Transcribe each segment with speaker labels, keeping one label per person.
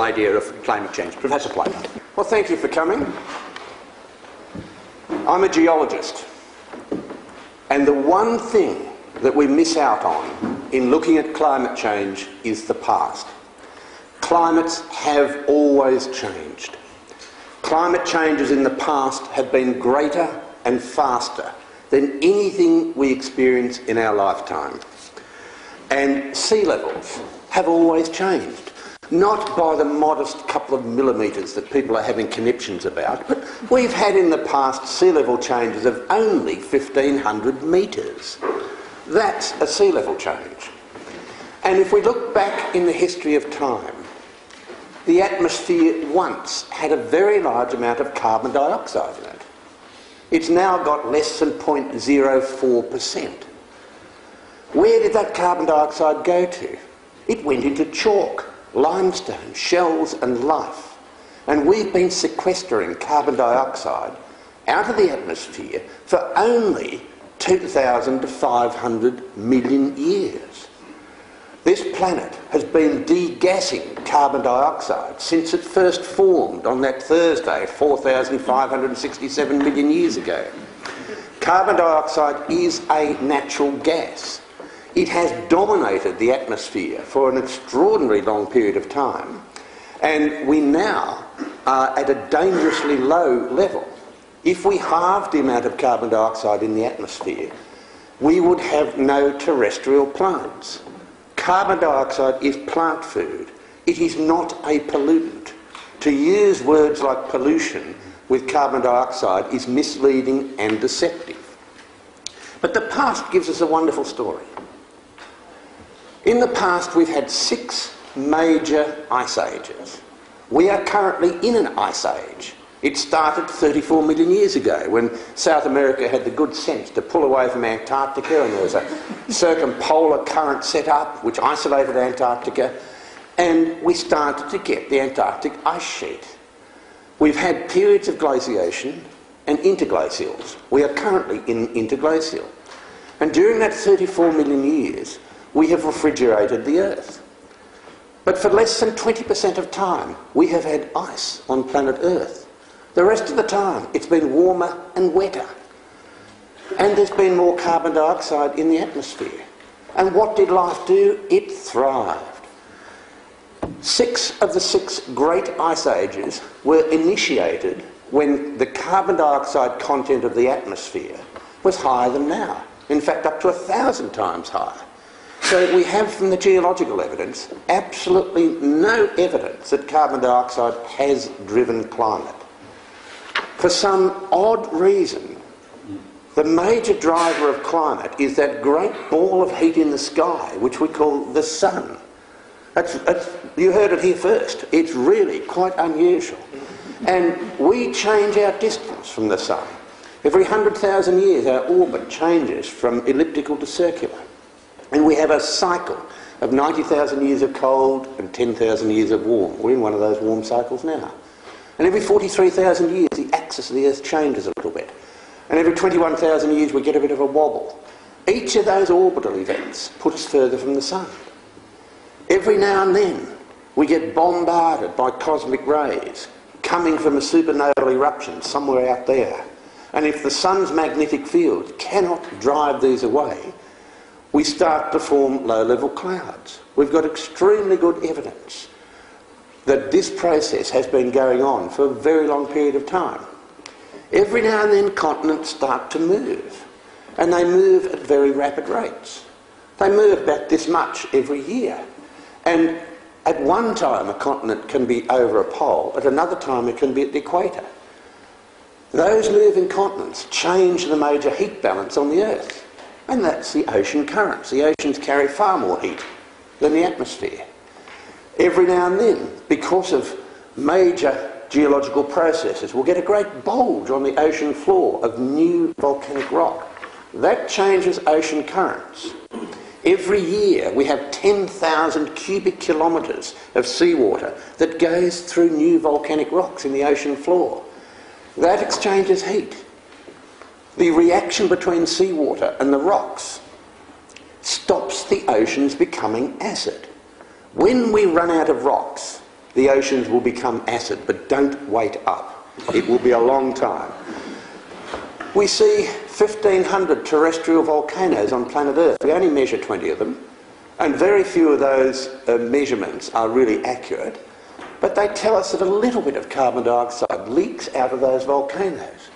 Speaker 1: idea of climate change. Professor Plater.
Speaker 2: Well, thank you for coming. I'm a geologist, and the one thing that we miss out on in looking at climate change is the past. Climates have always changed. Climate changes in the past have been greater and faster than anything we experience in our lifetime. And sea levels have always changed. Not by the modest couple of millimetres that people are having conniptions about, but we've had in the past sea level changes of only 1,500 metres. That's a sea level change. And if we look back in the history of time, the atmosphere once had a very large amount of carbon dioxide in it. It's now got less than 0.04%. Where did that carbon dioxide go to? It went into chalk, limestone, shells and life. And we've been sequestering carbon dioxide out of the atmosphere for only 2,000 to 500 million years. This planet has been degassing carbon dioxide since it first formed on that Thursday 4,567 million years ago. Carbon dioxide is a natural gas. It has dominated the atmosphere for an extraordinarily long period of time, and we now are at a dangerously low level. If we halved the amount of carbon dioxide in the atmosphere, we would have no terrestrial plants. Carbon dioxide is plant food. It is not a pollutant. To use words like pollution with carbon dioxide is misleading and deceptive. But the past gives us a wonderful story. In the past, we've had 6 major ice ages. We are currently in an ice age. It started 34 million years ago when South America had the good sense to pull away from Antarctica, and there was a circumpolar current set up which isolated Antarctica, and we started to get the Antarctic ice sheet. We've had periods of glaciation and interglacials. We are currently in interglacial. And during that 34 million years, we have refrigerated the Earth. But for less than 20% of time, we have had ice on planet Earth. The rest of the time, it's been warmer and wetter. And there's been more carbon dioxide in the atmosphere. And what did life do? It thrived. 6 of the 6 great ice ages were initiated when the carbon dioxide content of the atmosphere was higher than now. In fact, up to 1,000 times higher. So we have from the geological evidence absolutely no evidence that carbon dioxide has driven climate. For some odd reason, the major driver of climate is that great ball of heat in the sky, which we call the sun. You heard it here first. It's really quite unusual. And we change our distance from the sun. Every 100,000 years, our orbit changes from elliptical to circular. And we have a cycle of 90,000 years of cold and 10,000 years of warm. We're in one of those warm cycles now. And every 43,000 years, the axis of the Earth changes a little bit. And every 21,000 years, we get a bit of a wobble. Each of those orbital events put us further from the sun. Every now and then, we get bombarded by cosmic rays coming from a supernova eruption somewhere out there. And if the sun's magnetic field cannot drive these away, we start to form low-level clouds. We've got extremely good evidence that this process has been going on for a very long period of time. Every now and then continents start to move, and they move at very rapid rates. They move about this much every year. And at one time a continent can be over a pole, at another time it can be at the equator. Those moving continents change the major heat balance on the Earth. And that's the ocean currents. The oceans carry far more heat than the atmosphere. Every now and then, because of major geological processes, we'll get a great bulge on the ocean floor of new volcanic rock. That changes ocean currents. Every year we have 10,000 cubic kilometres of seawater that goes through new volcanic rocks in the ocean floor. That exchanges heat. The reaction between seawater and the rocks stops the oceans becoming acid. When we run out of rocks the oceans will become acid, but don't wait up. It will be a long time. We see 1,500 terrestrial volcanoes on planet Earth. We only measure 20 of them, and very few of those measurements are really accurate, but they tell us that a little bit of carbon dioxide leaks out of those volcanoes.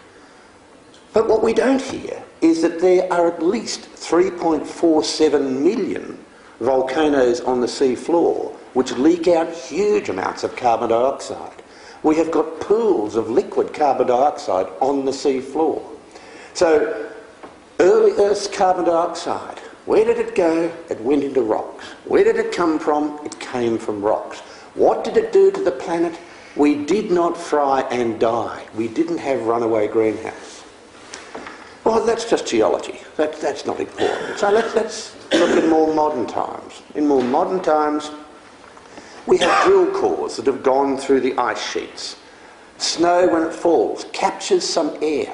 Speaker 2: But what we don't hear is that there are at least 3.47 million volcanoes on the sea floor which leak out huge amounts of carbon dioxide. We have got pools of liquid carbon dioxide on the sea floor. So, early Earth's carbon dioxide, where did it go? It went into rocks. Where did it come from? It came from rocks. What did it do to the planet? We did not fry and die. We didn't have runaway greenhouse. Well, that's just geology. That's not important. So let's look at more modern times. In more modern times, we have drill cores that have gone through the ice sheets. Snow, when it falls, captures some air.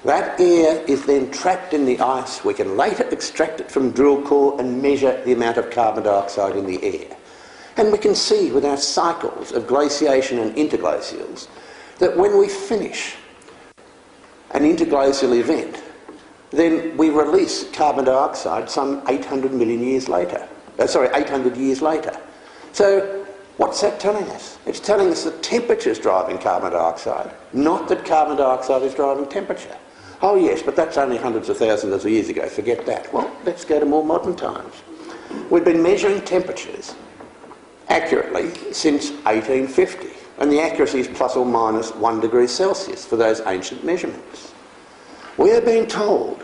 Speaker 2: That air is then trapped in the ice. We can later extract it from drill core and measure the amount of carbon dioxide in the air. And we can see with our cycles of glaciation and interglacials that when we finish an interglacial event, then we release carbon dioxide some 800 years later. So what's that telling us? It's telling us that temperature is driving carbon dioxide, not that carbon dioxide is driving temperature. Oh yes, but that's only hundreds of thousands of years ago, forget that. Well, let's go to more modern times. We've been measuring temperatures accurately since 1850, and the accuracy is plus or minus 1 degree Celsius for those ancient measurements. We are being told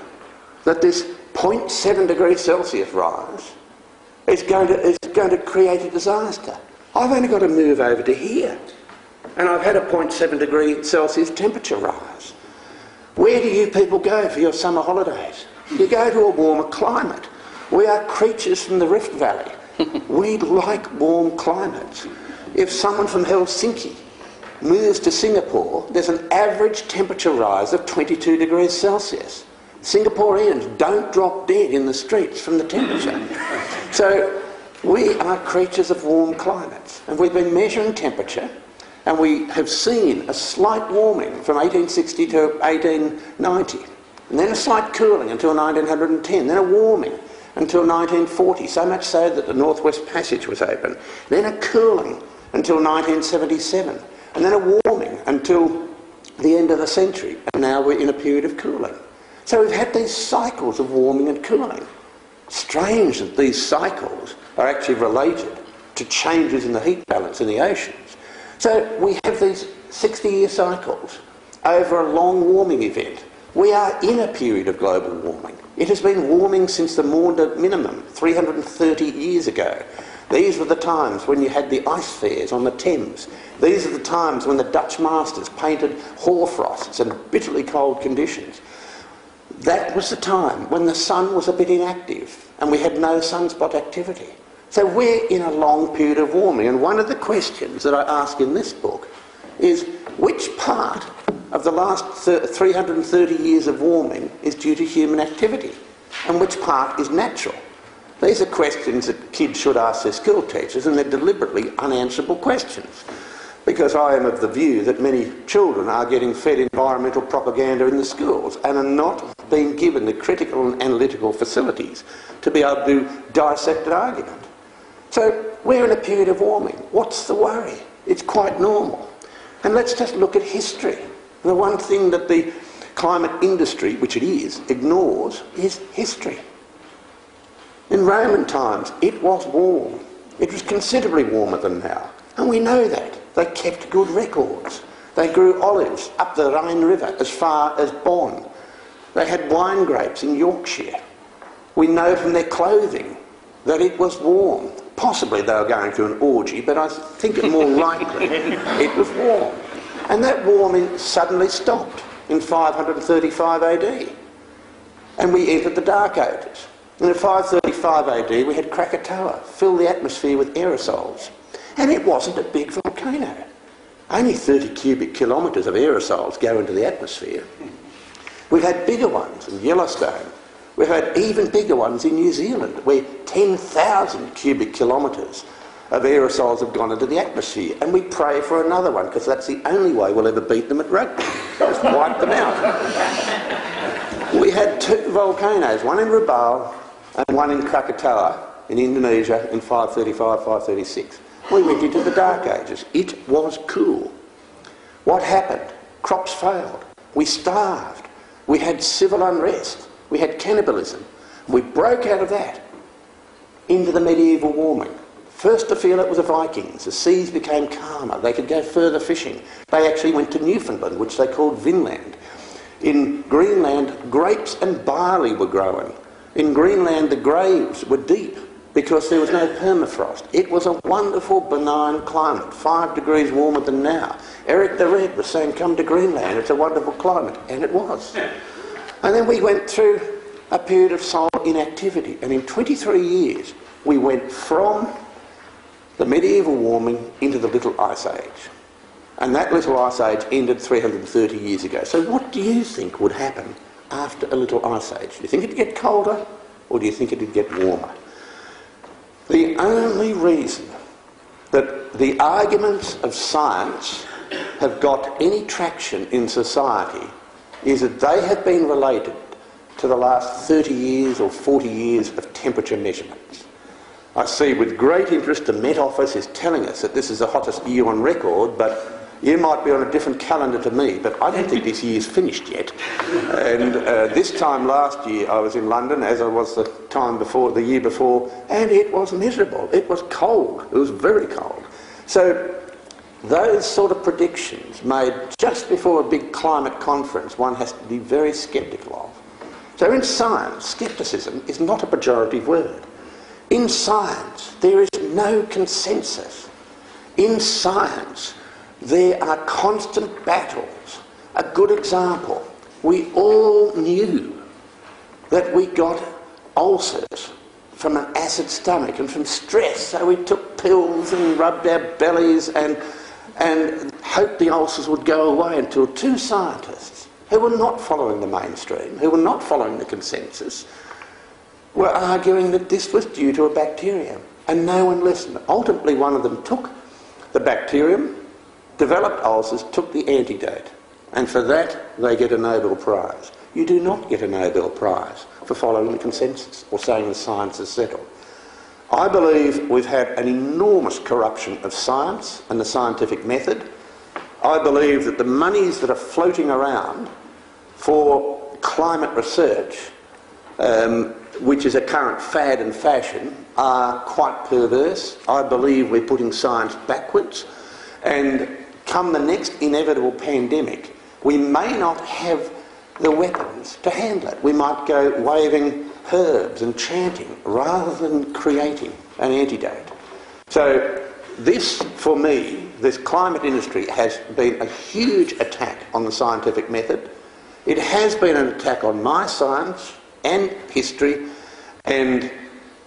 Speaker 2: that this 0.7 degrees Celsius rise is going to create a disaster. I've only got to move over to here, and I've had a 0.7 degree Celsius temperature rise. Where do you people go for your summer holidays? You go to a warmer climate. We are creatures from the Rift Valley. We like warm climates. If someone from Helsinki moves to Singapore, there's an average temperature rise of 22 degrees Celsius. Singaporeans don't drop dead in the streets from the temperature. So we are creatures of warm climates, and we've been measuring temperature, and we have seen a slight warming from 1860 to 1890, and then a slight cooling until 1910, then a warming until 1940, so much so that the Northwest Passage was open, then a cooling until 1977, and then a warming until the end of the century, and now we're in a period of cooling. So we've had these cycles of warming and cooling. Strange that these cycles are actually related to changes in the heat balance in the oceans. So we have these 60-year cycles over a long warming event. We are in a period of global warming. It has been warming since the Maunder minimum 330 years ago. These were the times when you had the ice fairs on the Thames. These are the times when the Dutch masters painted hoarfrosts and bitterly cold conditions. That was the time when the sun was a bit inactive and we had no sunspot activity. So we're in a long period of warming, and one of the questions that I ask in this book is which part of the last 330 years of warming is due to human activity and which part is natural? These are questions that kids should ask their school teachers, and they're deliberately unanswerable questions, because I am of the view that many children are getting fed environmental propaganda in the schools and are not being given the critical and analytical facilities to be able to dissect an argument. So we're in a period of warming. What's the worry? It's quite normal. And let's just look at history. The one thing that the climate industry, which it is, ignores is history. In Roman times, it was warm. It was considerably warmer than now. And we know that. They kept good records. They grew olives up the Rhine River as far as Bonn. They had wine grapes in Yorkshire. We know from their clothing that it was warm. Possibly they were going to an orgy, but I think it more likely it was warm. And that warming suddenly stopped in 535 AD. And we entered the Dark Ages. And in 535 AD we had Krakatoa fill the atmosphere with aerosols. And it wasn't a big volcano. Only 30 cubic kilometres of aerosols go into the atmosphere. We've had bigger ones in Yellowstone. We've had even bigger ones in New Zealand, where 10,000 cubic kilometres of aerosols have gone into the atmosphere, and we pray for another one because that's the only way we'll ever beat them at rugby. Just wipe them out. We had 2 volcanoes, one in Rabaul and one in Krakatoa in Indonesia in 535, 536. We went into the Dark Ages. It was cool. What happened? Crops failed. We starved. We had civil unrest. We had cannibalism. We broke out of that into the medieval warming. First to feel it was the Vikings. The seas became calmer. They could go further fishing. They actually went to Newfoundland, which they called Vinland. In Greenland, grapes and barley were growing. In Greenland, the graves were deep because there was no permafrost. It was a wonderful, benign climate, 5 degrees warmer than now. Eric the Red was saying, come to Greenland, it's a wonderful climate, and it was. And then we went through a period of solar inactivity, and in 23 years, we went from the medieval warming into the Little Ice Age. And that Little Ice Age ended 330 years ago. So what do you think would happen after a Little Ice Age? Do you think it'd get colder, or do you think it'd get warmer? The only reason that the arguments of science have got any traction in society is that they have been related to the last 30 years or 40 years of temperature measurements. I see with great interest the Met Office is telling us that this is the hottest year on record, but you might be on a different calendar to me, but I don't think this year's finished yet. And this time last year I was in London, as I was the time before, the year before, and it was miserable. It was cold. It was very cold. So those sort of predictions made just before a big climate conference, one has to be very sceptical of. So in science, scepticism is not a pejorative word. In science, there is no consensus. In science, there are constant battles. A good example, we all knew that we got ulcers from an acid stomach and from stress, so we took pills and rubbed our bellies and hoped the ulcers would go away, until 2 scientists who were not following the mainstream, who were not following the consensus, were arguing that this was due to a bacterium, and no one listened. Ultimately, one of them took the bacterium, developed ulcers, took the antidote, and for that they get a Nobel Prize. You do not get a Nobel Prize for following the consensus or saying the science is settled. I believe we've had an enormous corruption of science and the scientific method. I believe that the monies that are floating around for climate research, which is a current fad and fashion, are quite perverse. I believe we're putting science backwards, and come the next inevitable pandemic, we may not have the weapons to handle it. We might go waving herbs and chanting rather than creating an antidote. So this, for me, this climate industry has been a huge attack on the scientific method. It has been an attack on my science and history, and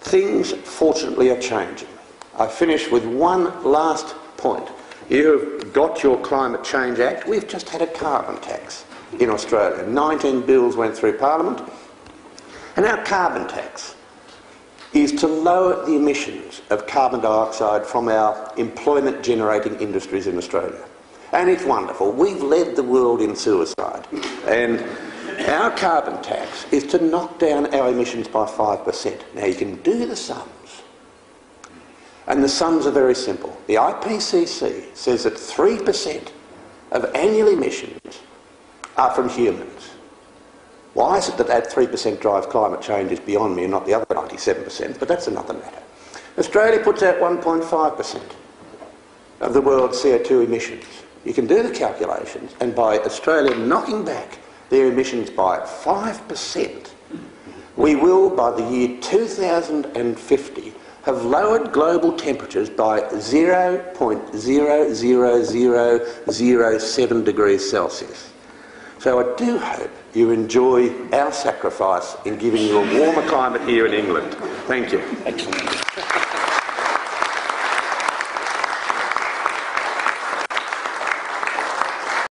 Speaker 2: things, fortunately, are changing. I finish with one last point. You've got your Climate Change Act. We've just had a carbon tax in Australia. 19 bills went through Parliament, and our carbon tax is to lower the emissions of carbon dioxide from our employment-generating industries in Australia. And it's wonderful. We've led the world in suicide. And our carbon tax is to knock down our emissions by 5%. Now, you can do the sums. And the sums are very simple. The IPCC says that 3% of annual emissions are from humans. Why is it that that 3% drives climate change is beyond me and not the other 97%, but that's another matter. Australia puts out 1.5% of the world's CO2 emissions. You can do the calculations, and by Australia knocking back their emissions by 5%, we will, by the year 2050, have lowered global temperatures by 0.00007 degrees Celsius. So I do hope you enjoy our sacrifice in giving you a warmer climate here in England. Thank you.